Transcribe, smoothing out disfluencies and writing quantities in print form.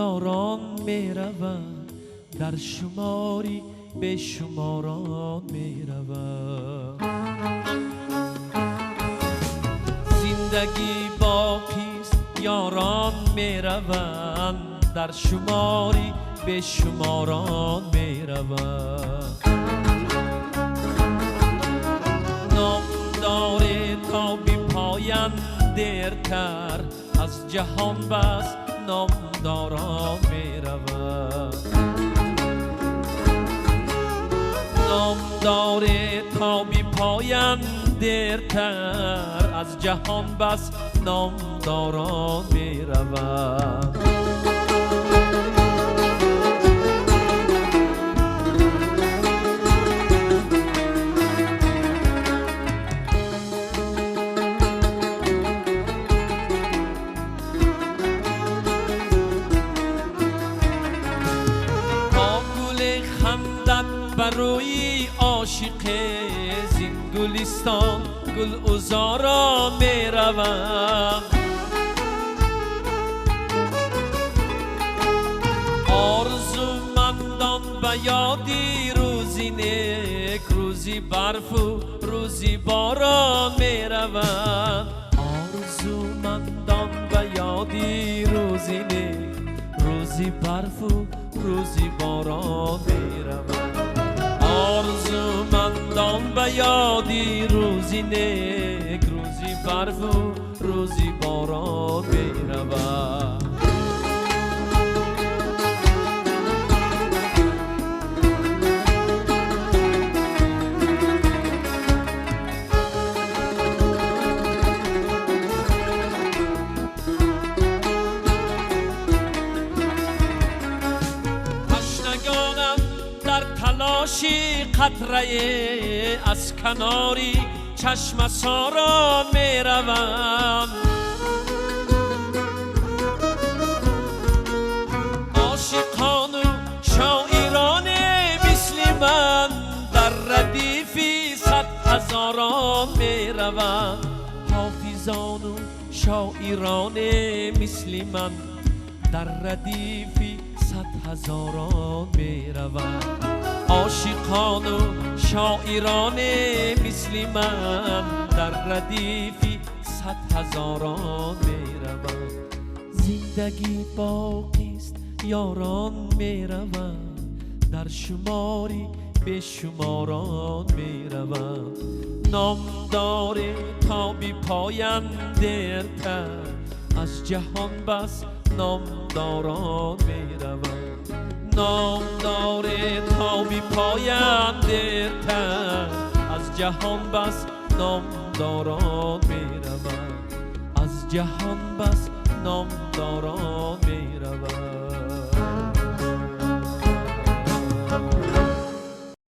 یاران می روند، در شماری به شماران می روند. زندگی باقیست یاران می روند، در شماری به شماران می روند. نام داره تا بی پایان دیرتر، از جهان بس نامداران می روند. نام داره تا بی پایان دیرتر، از جهان بس نامداران می روند. بروی عاشق زین گلستان گل عذاران می روند. آرزومندان به یادی روزی نیک، روزی برف و روزی باران می روند. آرزومندان به یادی روزی نیک، روزی برف و روزی باران می روند. آرزومندان به یادی روزی نیک، روزی برف و روزی باران می روند. تلاشی قطره از کناری چشم ساران می روند. عاشقان و شاعران مثل من در ردیفی 100,000 می روند. حافظان و شاعران مثل من در ردیفی 100,000 می روند. عاشقان و شاعران مثل من در ردیفی 100,000 می روند. زندگی باقیست یاران می روند، در شماری به شماران می روند. نام داره تا بی پایان دیرتر، از جهان بس نامداران می روند. نام داره تا بی پایان دیرتر، از جهان بس نامداران می روند. از جهان بس نامداران می روند.